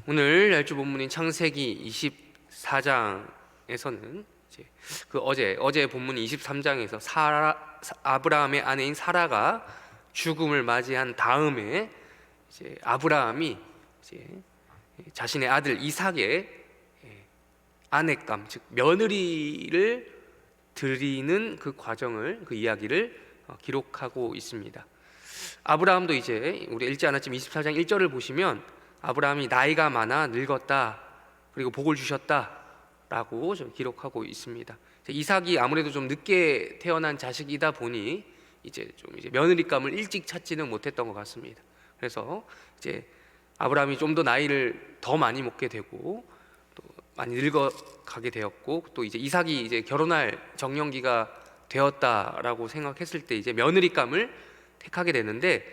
오늘 날주 본문인 창세기 24장에서는 이제 어제 본문인 23장에서 아브라함의 아내인 사라가 죽음을 맞이한 다음에 이제 아브라함이 이제 자신의 아들 이삭의 아내감, 즉 며느리를 드리는 그 과정을, 그 이야기를 기록하고 있습니다. 아브라함도 이제 우리 읽지 않았지만 24장 1절을 보시면 아브라함이 나이가 많아 늙었다, 그리고 복을 주셨다 라고 좀 기록하고 있습니다. 이삭이 아무래도 좀 늦게 태어난 자식이다 보니 이제 며느리감을 일찍 찾지는 못했던 것 같습니다. 그래서 이제 아브라함이 좀 더 나이를 더 많이 먹게 되고 또 많이 늙어가게 되었고, 또 이제 이삭이 이제 결혼할 정년기가 되었다라고 생각했을 때 이제 며느리감을 택하게 되는데,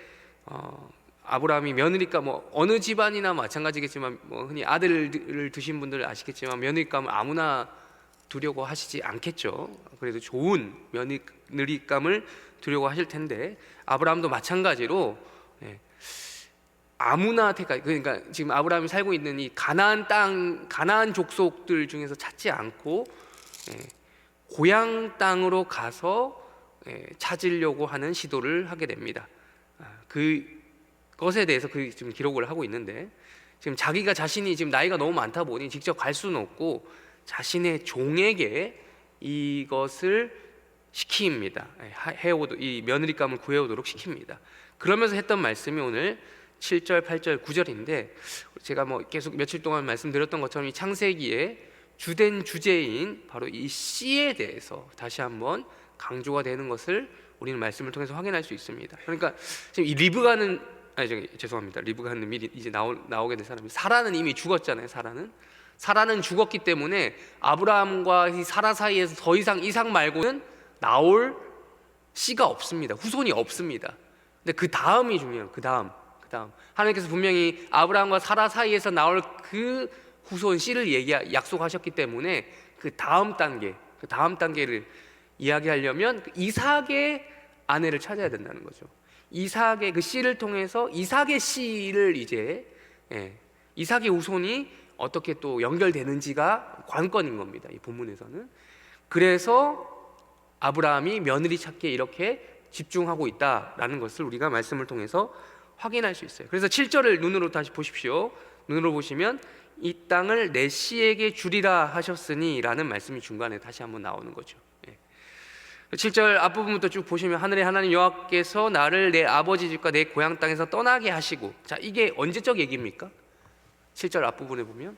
아브라함이 며느리감, 어느 집안이나 마찬가지겠지만 흔히 아들을 두신 분들 아시겠지만 며느리감을 아무나 두려고 하시지 않겠죠. 그래도 좋은 며느리감을 두려고 하실 텐데, 아브라함도 마찬가지로 아무나 그러니까 지금 아브라함이 살고 있는 이 가나안 땅, 가나안 족속들 중에서 찾지 않고 고향 땅으로 가서 찾으려고 하는 시도를 하게 됩니다. 그것에 대해서 지금 기록을 하고 있는데, 지금 자신이 지금 나이가 너무 많다 보니 직접 갈 수는 없고 자신의 종에게 이것을 시킵니다. 이 며느리감을 구해오도록 시킵니다. 그러면서 했던 말씀이 오늘 7절, 8절, 9절인데, 제가 계속 며칠 동안 말씀드렸던 것처럼 이 창세기의 주된 주제인 바로 이 씨에 대해서 다시 한번 강조가 되는 것을 우리는 말씀을 통해서 확인할 수 있습니다. 그러니까 지금 이 리브가는 미리 이제 나오게 된 사람이, 사라는 이미 죽었잖아요. 사라는 죽었기 때문에 아브라함과 이 사라 사이에서 더 이상 이삭 말고는 나올 씨가 없습니다. 후손이 없습니다. 근데 그 다음이 중요해요. 그 다음 하나님께서 분명히 아브라함과 사라 사이에서 나올 그 후손 씨를 약속하셨기 때문에 그 다음 단계를 이야기하려면 이삭의 아내를 찾아야 된다는 거죠. 이삭의 그 씨를 통해서 이삭의 씨를 이삭의 후손이 어떻게 또 연결되는지가 관건인 겁니다. 이 본문에서는. 그래서 아브라함이 며느리 찾기에 이렇게 집중하고 있다라는 것을 우리가 말씀을 통해서 확인할 수 있어요. 그래서 7절을 눈으로 다시 보십시오. 눈으로 보시면 이 땅을 내 씨에게 주리라 하셨으니 라는 말씀이 중간에 다시 한번 나오는 거죠. 7절 앞부분부터 쭉 보시면 하늘의 하나님 여호와께서 나를 내 아버지 집과 내 고향 땅에서 떠나게 하시고, 자, 이게 언제적 얘기입니까? 7절 앞부분에 보면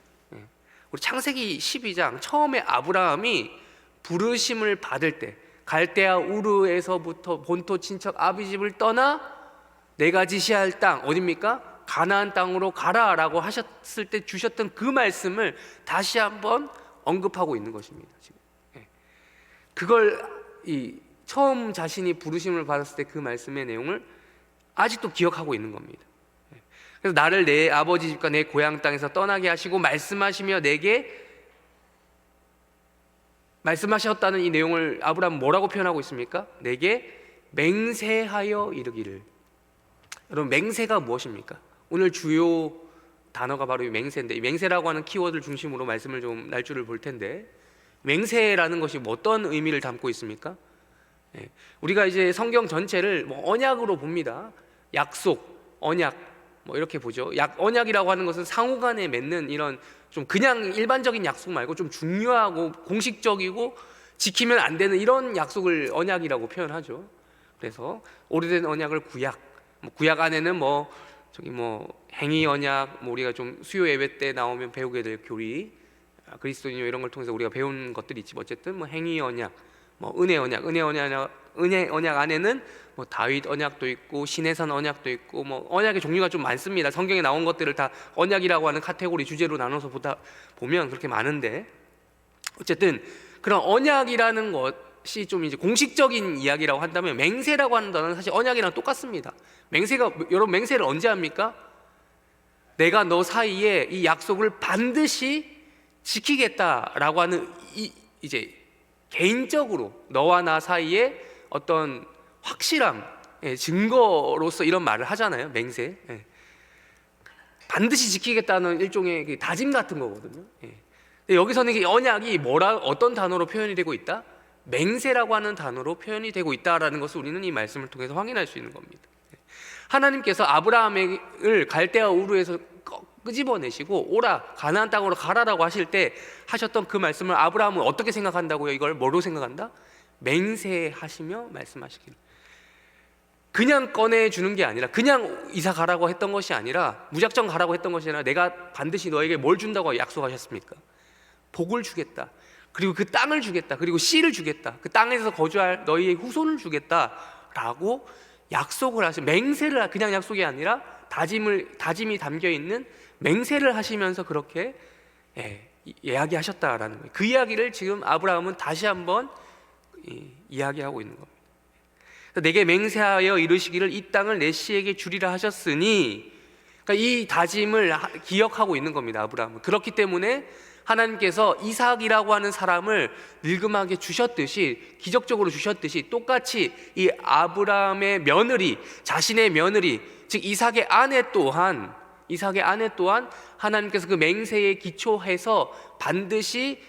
우리 창세기 12장 처음에 아브라함이 부르심을 받을 때 갈대아 우르에서부터 본토 친척 아비집을 떠나 내가 지시할 땅 어디입니까? 가나안 땅으로 가라라고 하셨을 때 주셨던 그 말씀을 다시 한번 언급하고 있는 것입니다. 지금 그걸 처음 자신이 부르심을 받았을 때 그 말씀의 내용을 아직도 기억하고 있는 겁니다. 그래서 나를 내 아버지 집과 내 고향 땅에서 떠나게 하시고 말씀하시며 내게 말씀하셨다는 이 내용을 아브라함은 뭐라고 표현하고 있습니까? 내게 맹세하여 이르기를. 여러분, 맹세가 무엇입니까? 오늘 주요 단어가 바로 이 맹세인데, 이 맹세라고 하는 키워드를 중심으로 말씀을 좀 날줄을 볼 텐데, 맹세라는 것이 어떤 의미를 담고 있습니까? 우리가 이제 성경 전체를 언약으로 봅니다. 약속, 언약 이렇게 보죠. 언약이라고 하는 것은 상호간에 맺는 이런 좀 그냥 일반적인 약속 말고 좀 중요하고 공식적이고 지키면 안 되는 이런 약속을 언약이라고 표현하죠. 그래서 오래된 언약을 구약 안에는 행위 언약, 우리가 좀 수요 예배 때 나오면 배우게 될 교리, 그리스도인요 이런 걸 통해서 우리가 배운 것들이 있지. 어쨌든 행위 언약, 은혜 언약 안에는 다윗 언약도 있고 시내산 언약도 있고 언약의 종류가 좀 많습니다. 성경에 나온 것들을 다 언약이라고 하는 카테고리 주제로 나눠서 보면 그렇게 많은데, 어쨌든 그런 언약이라는 것이 좀 이제 공식적인 이야기라고 한다면, 맹세라고 하는 단어는 사실 언약이랑 똑같습니다. 여러분, 맹세를 언제 합니까? 내가 너 사이에 이 약속을 반드시 지키겠다라고 하는 이제 개인적으로 너와 나 사이에 어떤 확실함, 증거로서 이런 말을 하잖아요. 맹세. 반드시 지키겠다는 일종의 그 다짐 같은 거거든요. 예. 근데 여기서는 이 언약이 어떤 단어로 표현이 되고 있다? 맹세라고 하는 단어로 표현이 되고 있다라는 것을 우리는 이 말씀을 통해서 확인할 수 있는 겁니다. 하나님께서 아브라함을 갈대아 우르에서 끄집어내시고 오라 가나안 땅으로 가라라고 하실 때 하셨던 그 말씀을 아브라함은 어떻게 생각한다고요? 이걸 뭐로 생각한다? 맹세하시며 말씀하시길. 그냥 꺼내주는 게 아니라, 그냥 이사 가라고 했던 것이 아니라, 무작정 가라고 했던 것이 아니라, 내가 반드시 너에게 뭘 준다고 약속하셨습니까? 복을 주겠다, 그리고 그 땅을 주겠다, 그리고 씨를 주겠다, 그 땅에서 거주할 너희의 후손을 주겠다 라고 약속을 하시, 맹세를, 그냥 약속이 아니라 다짐이 담겨있는 맹세를 하시면서 그렇게 이야기하셨다라는 거예요. 그 이야기를 지금 아브라함은 다시 한번 이야기하고 있는 겁니다. 내게 맹세하여 이르시기를 이 땅을 내 씨에게 주리라 하셨으니, 그러니까 이 다짐을 기억하고 있는 겁니다, 아브라함은. 그렇기 때문에 하나님께서 이삭이라고 하는 사람을 늙음하게 주셨듯이, 기적적으로 주셨듯이, 똑같이 이 아브라함의 며느리, 자신의 며느리, 즉 이삭의 아내 또한 하나님께서 그 맹세에 기초해서 반드시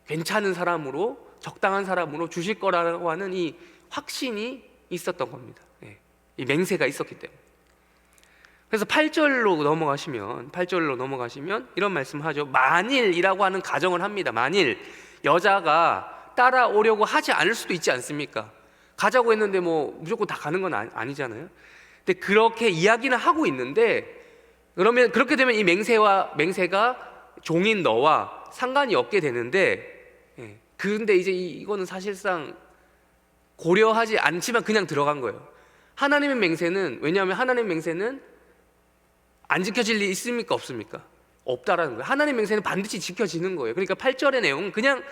괜찮은 사람으로, 적당한 사람으로 주실 거라고 하는 이 확신이 있었던 겁니다. 이 맹세가 있었기 때문에. 그래서 8절로 넘어가시면 이런 말씀하죠. 만일이라고 하는 가정을 합니다. 만일 여자가 따라오려고 하지 않을 수도 있지 않습니까? 가자고 했는데 뭐 무조건 다 가는 건 아니잖아요. 근데 그렇게 이야기는 하고 있는데, 그러면 그렇게 되면 이 맹세가 종인 너와 상관이 없게 되는데, 근데 이제 이거는 사실상 고려하지 않지만 그냥 들어간 거예요. 하나님의 맹세는, 왜냐하면 하나님의 맹세는 안 지켜질 일이 있습니까? 없습니까? 없다라는 거예요. 하나님의 맹세는 반드시 지켜지는 거예요. 그러니까 8절의 내용은 그냥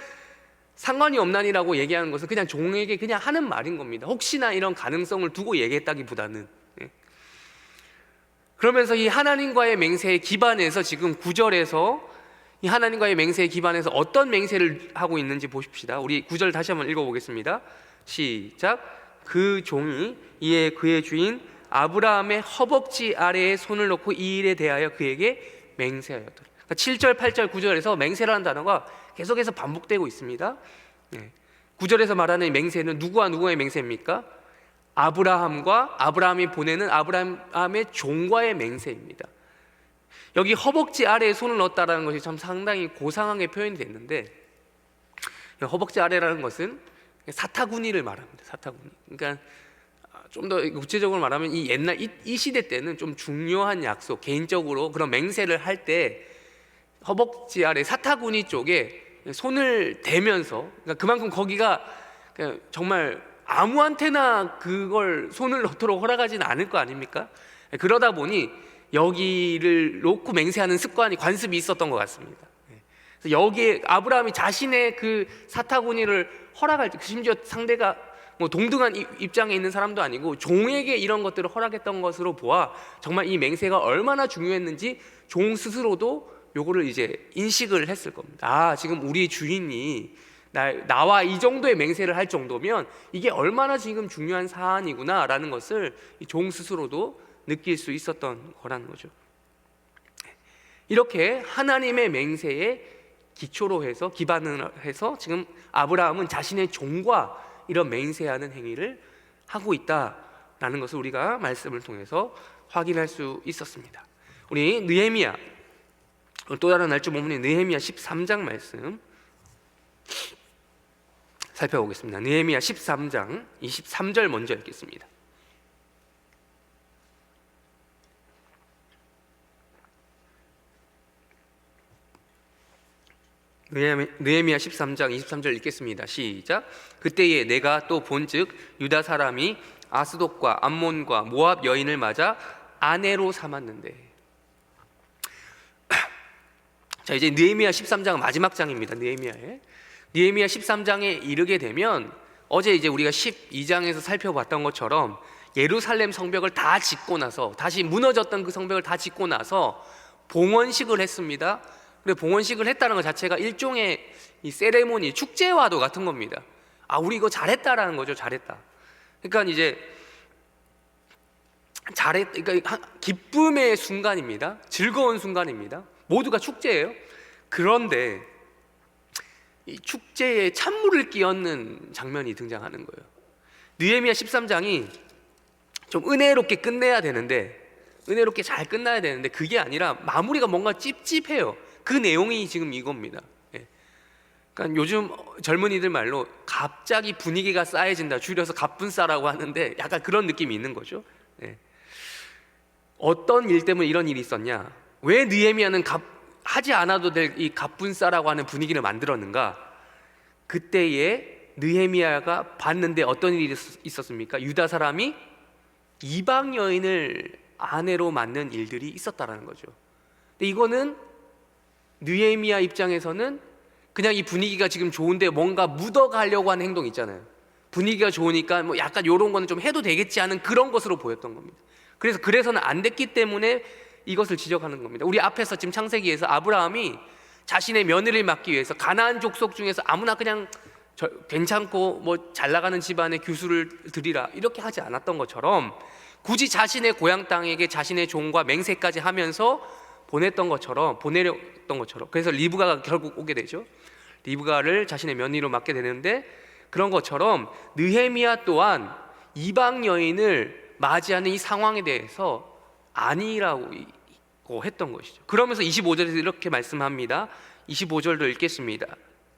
상관이 없나니라고 얘기하는 것은 그냥 종에게 그냥 하는 말인 겁니다. 혹시나 이런 가능성을 두고 얘기했다기보다는. 그러면서 이 하나님과의 맹세에 기반해서 지금 9절에서 이 하나님과의 맹세에 기반해서 어떤 맹세를 하고 있는지 보십시다. 우리 9절 다시 한번 읽어보겠습니다. 시작. 그 종이 이에 그의 주인 아브라함의 허벅지 아래에 손을 놓고 이 일에 대하여 그에게 맹세하였더라. 그러니까 7절, 8절, 9절에서 맹세라는 단어가 계속해서 반복되고 있습니다. 9절에서 말하는 맹세는 누구와 누구의 맹세입니까? 아브라함이 보내는 아브라함의 종과의 맹세입니다. 여기 허벅지 아래에 손을 넣었다라는 것이 참 상당히 고상하게 표현이 됐는데, 허벅지 아래라는 것은 사타구니를 말합니다. 사타구니. 그러니까 좀 더 구체적으로 말하면 이 옛날 이 시대 때는 좀 중요한 약속, 개인적으로 그런 맹세를 할 때 허벅지 아래 사타구니 쪽에 손을 대면서, 그러니까 그만큼 거기가 정말 아무한테나 그걸 손을 넣도록 허락하지는 않을 거 아닙니까? 그러다 보니 여기를 놓고 맹세하는 습관이, 관습이 있었던 것 같습니다. 그래서 여기에 아브라함이 자신의 그 사타구니를 허락할 때, 심지어 상대가 뭐 동등한 입장에 있는 사람도 아니고 종에게 이런 것들을 허락했던 것으로 보아 정말 이 맹세가 얼마나 중요했는지 종 스스로도 요거를 이제 인식을 했을 겁니다. 아, 지금 우리 주인이 나와 이 정도의 맹세를 할 정도면 이게 얼마나 지금 중요한 사안이구나 라는 것을 종 스스로도 느낄 수 있었던 거라는 거죠. 이렇게 하나님의 맹세에 기초로 해서, 기반을 해서 지금 아브라함은 자신의 종과 이런 맹세하는 행위를 하고 있다라는 것을 우리가 말씀을 통해서 확인할 수 있었습니다. 우리 느헤미야, 또 다른 날조 본문인 느헤미야 13장 말씀 살펴보겠습니다. 느헤미야 13장 23절 먼저 읽겠습니다. 느헤미야 13장 23절 읽겠습니다. 시작. 그때에 내가 또 본즉 유다 사람이 아스돗과 암몬과 모압 여인을 맞아 아내로 삼았는데. 자, 이제 느헤미야 13장 마지막 장입니다. 느헤미야 13장에 이르게 되면, 어제 이제 우리가 12장에서 살펴봤던 것처럼 예루살렘 성벽을 다 짓고 나서, 다시 무너졌던 그 성벽을 다 짓고 나서 봉헌식을 했습니다. 그래, 봉헌식을 했다는 것 자체가 일종의 이 세레모니, 축제와도 같은 겁니다. 아, 우리 이거 잘했다라는 거죠. 잘했다. 그러니까 이제 그러니까 기쁨의 순간입니다. 즐거운 순간입니다. 모두가 축제예요. 그런데 이 축제에 찬물을 끼얹는 장면이 등장하는 거예요. 느헤미야 13장이 좀 은혜롭게 끝내야 되는데, 은혜롭게 잘 끝나야 되는데 그게 아니라 마무리가 뭔가 찝찝해요. 그 내용이 지금 이겁니다. 그러니까 요즘 젊은이들 말로 갑자기 분위기가 싸해진다, 줄여서 갑분싸라고 하는데 약간 그런 느낌이 있는 거죠. 어떤 일 때문에 이런 일이 있었냐, 왜 느헤미야는 하지 않아도 될 이 갑분싸라고 하는 분위기를 만들었는가. 그때에 느헤미야가 봤는데 어떤 일이 있었습니까? 유다 사람이 이방 여인을 아내로 맞는 일들이 있었다라는 거죠. 근데 이거는 느헤미야 입장에서는 그냥 이 분위기가 지금 좋은데 뭔가 묻어가려고 하는 행동 있잖아요. 분위기가 좋으니까 뭐 약간 이런 거는 좀 해도 되겠지 하는 그런 것으로 보였던 겁니다. 그래서는 안 됐기 때문에 이것을 지적하는 겁니다. 우리 앞에서 지금 창세기에서 아브라함이 자신의 며느리를 맡기 위해서 가나안 족속 중에서 아무나 그냥 괜찮고 뭐 잘 나가는 집안에 규수를 드리라 이렇게 하지 않았던 것처럼, 굳이 자신의 고향 땅에게 자신의 종과 맹세까지 하면서 보내렸던 것처럼, 그래서 리브가가 결국 오게 되죠. 리브가를 자신의 며느리로 맡게 되는데, 그런 것처럼 느헤미야 또한 이방 여인을 맞이하는 이 상황에 대해서 아니라고 했던 것이죠. 그러면서 25절에서 이렇게 말씀합니다. 25절도 읽겠습니다.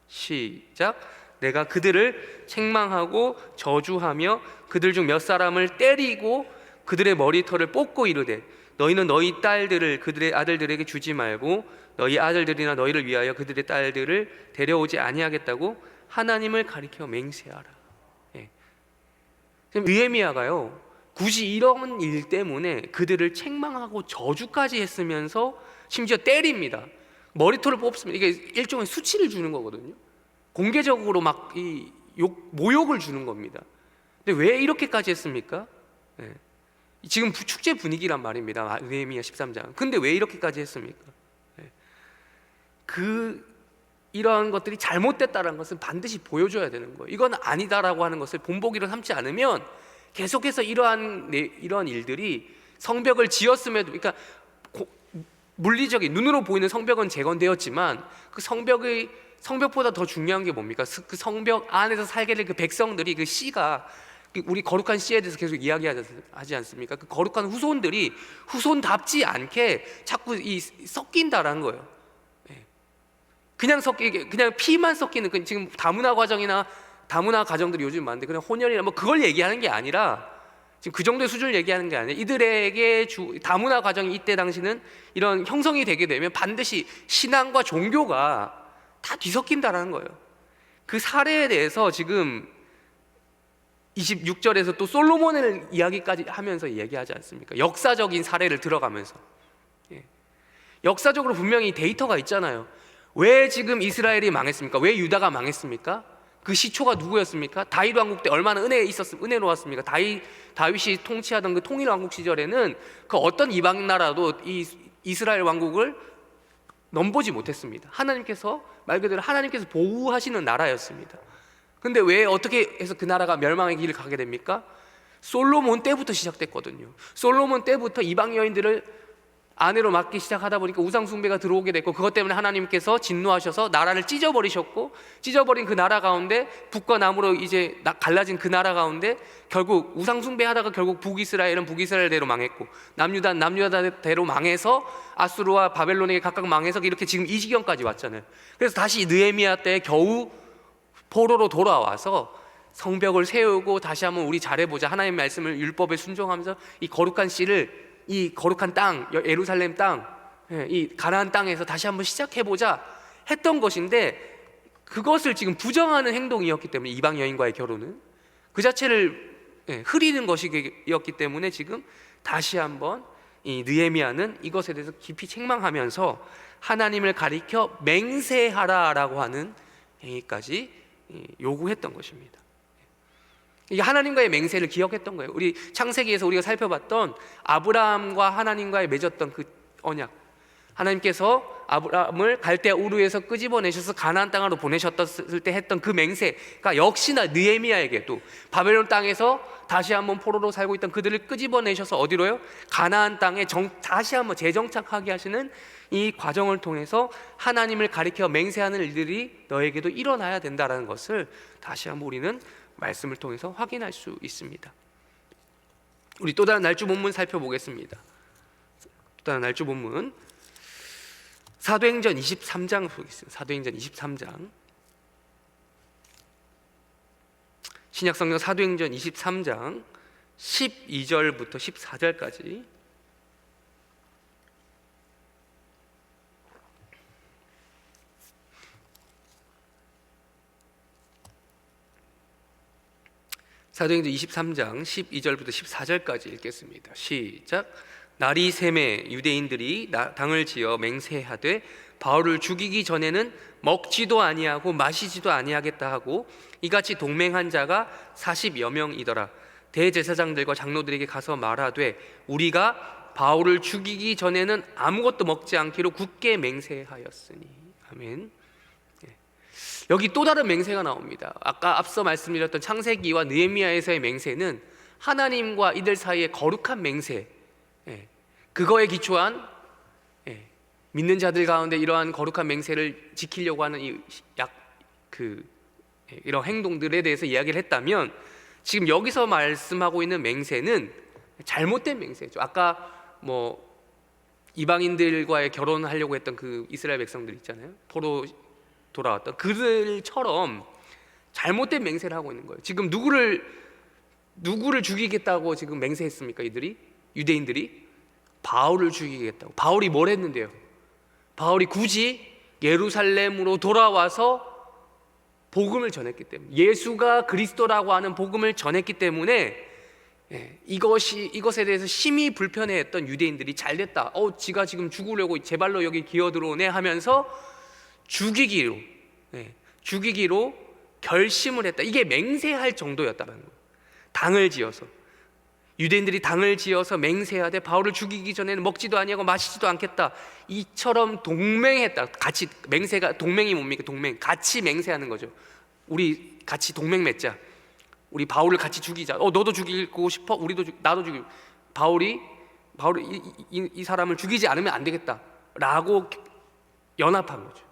시작. 내가 그들을 책망하고 저주하며 그들 중 몇 사람을 때리고 그들의 머리털을 뽑고 이르되, 너희는 너희 딸들을 그들의 아들들에게 주지 말고 너희 아들들이나 너희를 위하여 그들의 딸들을 데려오지 아니하겠다고 하나님을 가리켜 맹세하라. 느헤미야가요, 굳이 이런 일 때문에 그들을 책망하고 저주까지 했으면서 심지어 때립니다. 머리털을 뽑습니다. 이게 일종의 수치를 주는 거거든요. 공개적으로 막 모욕을 주는 겁니다. 근데 왜 이렇게까지 했습니까? 지금 축제 분위기란 말입니다. 느헤미야 13장. 근데 왜 이렇게까지 했습니까? 이러한 것들이 잘못됐다는 것은 반드시 보여줘야 되는 거예요. 이건 아니다라고 하는 것을 본보기로 삼지 않으면 계속해서 이런 일들이, 성벽을 지었음에도, 그러니까 물리적인 눈으로 보이는 성벽은 재건되었지만 그 성벽보다 더 중요한 게 뭡니까? 그 성벽 안에서 살게 될 그 백성들이, 그 씨가, 우리 거룩한 씨에 대해서 계속 이야기하지 않습니까? 그 거룩한 후손들이 후손답지 않게 자꾸 섞인다라는 거예요. 그냥 피만 섞이는, 지금 다문화 과정이나 다문화 가정들이 요즘 많은데 그냥 혼혈이나 뭐 그걸 얘기하는 게 아니라, 지금 그 정도의 수준을 얘기하는 게 아니라, 이들에게 다문화 가정이 이때 당시는 이런 형성이 되게 되면 반드시 신앙과 종교가 다 뒤섞인다라는 거예요. 그 사례에 대해서 지금 26절에서 또 솔로몬을 이야기까지 하면서 얘기하지 않습니까? 역사적인 사례를 들어가면서. 역사적으로 분명히 데이터가 있잖아요. 왜 지금 이스라엘이 망했습니까? 왜 유다가 망했습니까? 그 시초가 누구였습니까? 다윗 왕국 때 얼마나 은혜로웠습니까? 다윗이 통치하던 그 통일 왕국 시절에는 그 어떤 이방 나라도 이 이스라엘 왕국을 넘보지 못했습니다. 말 그대로 하나님께서 보호하시는 나라였습니다. 근데 왜 어떻게 해서 그 나라가 멸망의 길을 가게 됩니까? 솔로몬 때부터 시작됐거든요. 솔로몬 때부터 이방 여인들을 아내로 맡기 시작하다 보니까 우상 숭배가 들어오게 됐고, 그것 때문에 하나님께서 진노하셔서 나라를 찢어버리셨고, 찢어버린 그 나라 가운데 북과 남으로 이제 갈라진 그 나라 가운데 결국 우상 숭배하다가 결국 북이스라엘은 북이스라엘대로 망했고, 남유다는 남유다대로 망해서 아수르와 바벨론에게 각각 망해서 이렇게 지금 이 지경까지 왔잖아요. 그래서 다시 느헤미야 때 겨우 포로로 돌아와서 성벽을 세우고 다시 한번 우리 잘해보자, 하나님의 말씀을 율법에 순종하면서 이 거룩한 씨를, 이 거룩한 땅, 예루살렘 땅, 이 가나안 땅에서 다시 한번 시작해보자 했던 것인데, 그것을 지금 부정하는 행동이었기 때문에, 이방 여인과의 결혼은 그 자체를 흐리는 것이었기 때문에 지금 다시 한번 이 느헤미야는 이것에 대해서 깊이 책망하면서 하나님을 가리켜 맹세하라라고 하는 행위까지 요구했던 것입니다. 이게 하나님과의 맹세를 기억했던 거예요. 우리 창세기에서 우리가 살펴봤던 아브라함과 하나님과의 맺었던 그 언약, 하나님께서 아브라함을 갈대아 우르에서 끄집어내셔서 가나안 땅으로 보내셨을 때 했던 그 맹세가 역시나 느헤미야에게도 바벨론 땅에서 다시 한번 포로로 살고 있던 그들을 끄집어내셔서 어디로요? 가나안 땅에 다시 한번 재정착하게 하시는 이 과정을 통해서 하나님을 가리켜 맹세하는 일들이 너에게도 일어나야 된다는 것을 다시 한번 우리는 말씀을 통해서 확인할 수 있습니다. 우리 또 다른 날주 본문 살펴보겠습니다. 또 다른 날주 본문 사도행전 23장 보겠습니다. 사도행전 23장, 신약성경 사도행전 23장 12절부터 14절까지. 사도행전 23장 12절부터 14절까지 읽겠습니다. 시작. 날이 새매 유대인들이 당을 지어 맹세하되 바울을 죽이기 전에는 먹지도 아니하고 마시지도 아니하겠다 하고 이같이 동맹한 자가 40여 명이더라. 대제사장들과 장로들에게 가서 말하되 우리가 바울을 죽이기 전에는 아무것도 먹지 않기로 굳게 맹세하였으니. 아멘. 여기 또 다른 맹세가 나옵니다. 아까 앞서 말씀드렸던 창세기와 느헤미야에서의 맹세는 하나님과 이들 사이의 거룩한 맹세, 그거에 기초한 믿는 자들 가운데 이러한 거룩한 맹세를 지키려고 하는 이런 행동들에 대해서 이야기를 했다면, 지금 여기서 말씀하고 있는 맹세는 잘못된 맹세죠. 아까 이방인들과의 결혼하려고 했던 그 이스라엘 백성들 있잖아요. 포로 돌아왔던 그들처럼 잘못된 맹세를 하고 있는 거예요. 지금 누구를 죽이겠다고 지금 맹세했습니까? 이들이, 유대인들이 바울을 죽이겠다고. 바울이 뭘 했는데요? 바울이 굳이 예루살렘으로 돌아와서 복음을 전했기 때문에, 예수가 그리스도라고 하는 복음을 전했기 때문에 이것에 대해서 심히 불편해했던 유대인들이 잘됐다, 지가 지금 죽으려고 제 발로 여기 기어들어오네 하면서 죽이기로 결심을 했다. 이게 맹세할 정도였다는 거예요. 당을 지어서, 유대인들이 당을 지어서 맹세하되 바울을 죽이기 전에는 먹지도 아니하고 마시지도 않겠다, 이처럼 동맹했다. 같이, 맹세가, 동맹이 뭡니까? 동맹, 같이 맹세하는 거죠. 우리 같이 동맹 맺자, 우리 바울을 같이 죽이자, 너도 죽이고 싶어? 나도 죽이고, 바울이 이 사람을 죽이지 않으면 안 되겠다 라고 연합한 거죠.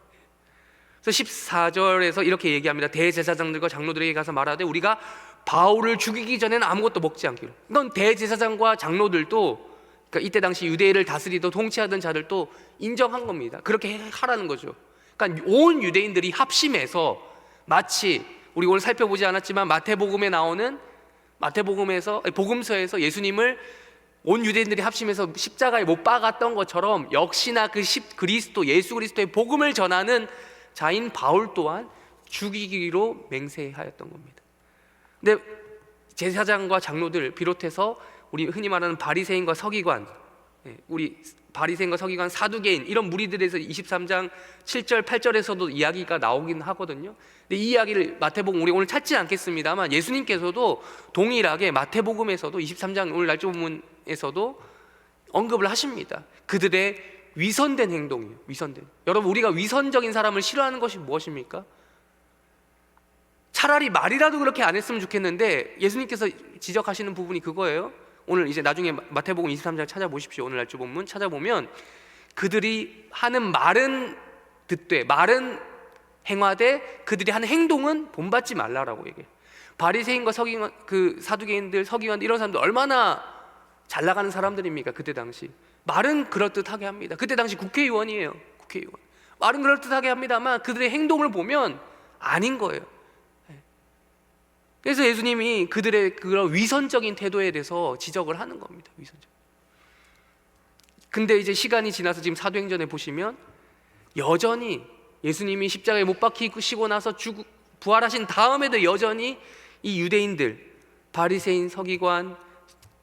그래서 14절에서 이렇게 얘기합니다. 대제사장들과 장로들에게 가서 말하되 우리가 바울을 죽이기 전에는 아무것도 먹지 않기로. 이건 대제사장과 장로들도, 그러니까 이때 당시 유대인을 다스리던 통치하던 자들도 인정한 겁니다. 그렇게 하라는 거죠. 그러니까 온 유대인들이 합심해서, 마치 우리 오늘 살펴보지 않았지만 마태복음에 나오는, 복음서에서 예수님을 온 유대인들이 합심해서 십자가에 못 박았던 것처럼, 역시나 예수 그리스도의 복음을 전하는 자인 바울 또한 죽이기로 맹세하였던 겁니다. 근데 제사장과 장로들 비롯해서 우리 흔히 말하는 바리새인과 서기관, 사두개인, 이런 무리들에서 23장 7절 8절에서도 이야기가 나오긴 하거든요. 근데 이 이야기를 마태복음, 우리 오늘 찾지 않겠습니다만, 예수님께서도 동일하게 마태복음에서도 23장 오늘 날조 본문에서도 언급을 하십니다. 그들의 위선된 행동이에요. 여러분, 우리가 위선적인 사람을 싫어하는 것이 무엇입니까? 차라리 말이라도 그렇게 안 했으면 좋겠는데, 예수님께서 지적하시는 부분이 그거예요. 오늘 이제 나중에 마태복음 23장 찾아보십시오. 오늘 날조 본문 찾아보면 그들이 하는 말은 듣되, 말은 행하되, 그들이 하는 행동은 본받지 말라라고 얘기해요. 바리새인과 서기관, 사두개인들, 서기관들, 이런 사람들 얼마나 잘 나가는 사람들입니까? 그때 당시 말은 그럴듯하게 합니다. 그때 당시 국회의원이에요. 말은 그럴듯하게 합니다만 그들의 행동을 보면 아닌 거예요. 그래서 예수님이 그들의 그런 위선적인 태도에 대해서 지적을 하는 겁니다. 근데 이제 시간이 지나서 지금 사도행전에 보시면 여전히 예수님이 십자가에 못 박히시고 나서 부활하신 다음에도 여전히 이 유대인들, 바리새인, 서기관,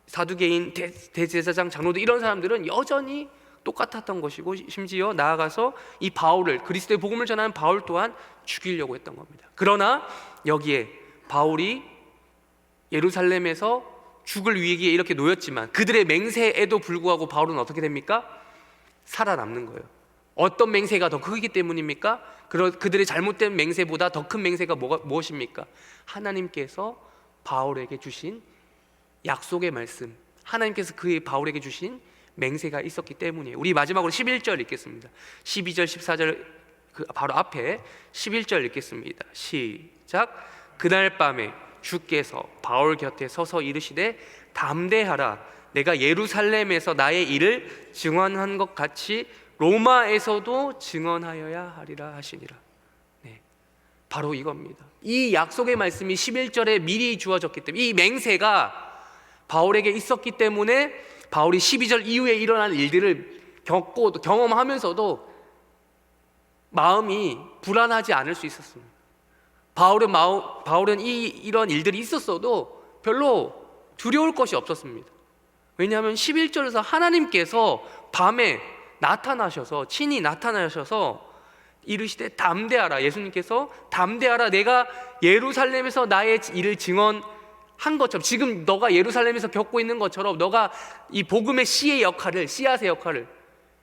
사두개인, 대제사장, 장로들, 이런 사람들은 여전히 똑같았던 것이고, 심지어 나아가서 이 바울을, 그리스도의 복음을 전하는 바울 또한 죽이려고 했던 겁니다. 그러나 여기에 바울이 예루살렘에서 죽을 위기에 이렇게 놓였지만, 그들의 맹세에도 불구하고 바울은 어떻게 됩니까? 살아남는 거예요. 어떤 맹세가 더 크기 때문입니까? 그들의 잘못된 맹세보다 더 큰 맹세가 무엇입니까? 하나님께서 바울에게 주신 약속의 말씀, 하나님께서 바울에게 주신 맹세가 있었기 때문이에요. 우리 마지막으로 11절 읽겠습니다. 12절 14절 바로 앞에 11절 읽겠습니다. 시작. 그날 밤에 주께서 바울 곁에 서서 이르시되 담대하라, 내가 예루살렘에서 나의 일을 증언한 것 같이 로마에서도 증언하여야 하리라 하시니라. 네, 바로 이겁니다. 이 약속의 말씀이 11절에 미리 주어졌기 때문에, 이 맹세가 바울에게 있었기 때문에 바울이 12절 이후에 일어난 일들을 겪고 경험하면서도 마음이 불안하지 않을 수 있었습니다. 바울은 이런 일들이 있었어도 별로 두려울 것이 없었습니다. 왜냐하면 11절에서 하나님께서 밤에 나타나셔서 친히 나타나셔서 이르시되 담대하라, 예수님께서 담대하라, 내가 예루살렘에서 나의 일을 증언한 것처럼, 지금 너가 예루살렘에서 겪고 있는 것처럼 너가 이 복음의 씨의 역할을, 씨앗의 역할을,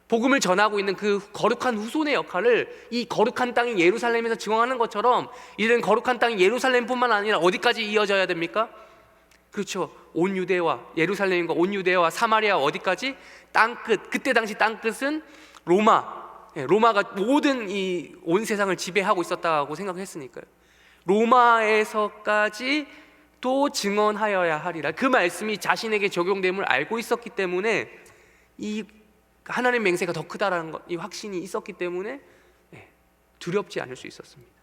복음을 전하고 있는 그 거룩한 후손의 역할을 이 거룩한 땅인 예루살렘에서 증언하는 것처럼, 이제는 거룩한 땅이 예루살렘뿐만 아니라 어디까지 이어져야 됩니까? 그렇죠. 온 유대와 예루살렘과 온 유대와 사마리아 어디까지? 땅끝. 그때 당시 땅끝은 로마가 모든 이 온 세상을 지배하고 있었다고 생각했으니까요. 로마에서까지 또 증언하여야 하리라. 그 말씀이 자신에게 적용됨을 알고 있었기 때문에 이 하나님 맹세가 더 크다라는 것, 이 확신이 있었기 때문에 두렵지 않을 수 있었습니다.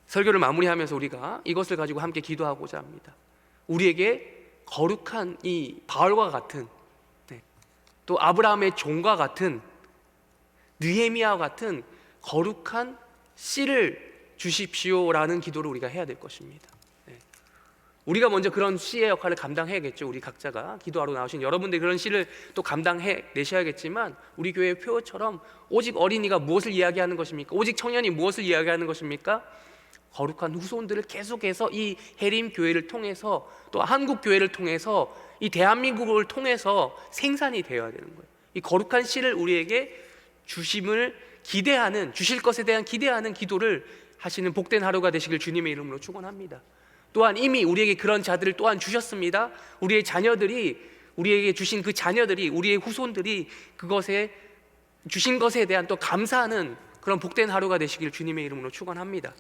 설교를 마무리하면서 우리가 이것을 가지고 함께 기도하고자 합니다. 우리에게 거룩한 이 바울과 같은, 또 아브라함의 종과 같은, 느헤미야와 같은 거룩한 씨를 주십시오라는 기도를 우리가 해야 될 것입니다. 우리가 먼저 그런 씨의 역할을 감당해야겠죠. 우리 각자가 기도하러 나오신 여러분들이 그런 씨를 또 감당해 내셔야겠지만, 우리 교회 표어처럼 오직 어린이가 무엇을 이야기하는 것입니까? 오직 청년이 무엇을 이야기하는 것입니까? 거룩한 후손들을 계속해서 이 해림 교회를 통해서, 또 한국 교회를 통해서, 이 대한민국을 통해서 생산이 되어야 되는 거예요. 이 거룩한 씨를 우리에게 주심을 기대하는, 주실 것에 대한 기대하는 기도를 하시는 복된 하루가 되시길 주님의 이름으로 축원합니다. 또한 이미 우리에게 그런 자들을 또한 주셨습니다. 우리의 자녀들이, 우리에게 주신 그 자녀들이, 우리의 후손들이 그것에 주신 것에 대한 또 감사하는 그런 복된 하루가 되시길 주님의 이름으로 축원합니다.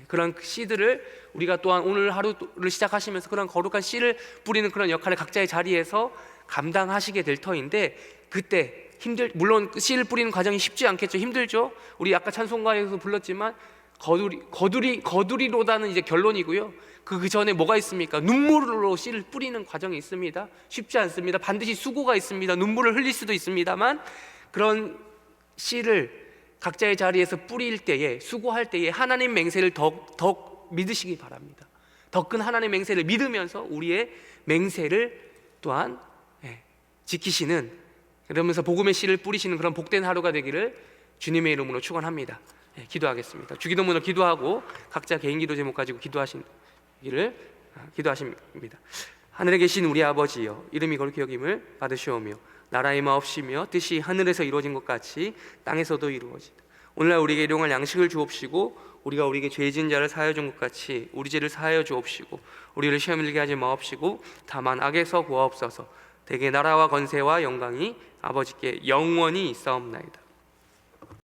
그런 씨들을 우리가 또한 오늘 하루를 시작하시면서 그런 거룩한 씨를 뿌리는 그런 역할을 각자의 자리에서 감당하시게 될 터인데, 그때 물론 씨를 뿌리는 과정이 쉽지 않겠죠. 힘들죠. 우리 아까 찬송가에서 불렀지만 거두리로다는 이제 결론이고요. 그 전에 뭐가 있습니까? 눈물로 씨를 뿌리는 과정이 있습니다. 쉽지 않습니다. 반드시 수고가 있습니다. 눈물을 흘릴 수도 있습니다만, 그런 씨를 각자의 자리에서 뿌릴 때에, 수고할 때에 하나님 맹세를 더 믿으시기 바랍니다. 더 큰 하나님 맹세를 믿으면서 우리의 맹세를 또한 지키시는, 그러면서 복음의 씨를 뿌리시는 그런 복된 하루가 되기를 주님의 이름으로 축원합니다. 기도하겠습니다. 주기도문을 기도하고 각자 개인 기도 제목 가지고 기도하십니다. 하늘에 계신 우리 아버지여, 이름이 거룩히 여김을 받으시오며 나라의 마옵시며 뜻이 하늘에서 이루어진 것 같이 땅에서도 이루어지다. 오늘날 우리에게 일용할 양식을 주옵시고, 우리가 우리에게 죄 지은 자를 사하여 준 것 같이 우리 죄를 사하여 주옵시고, 우리를 시험에 들게 하지 마옵시고 다만 악에서 구하옵소서. 대개 나라와 권세와 영광이 아버지께 영원히 있사옵나이다.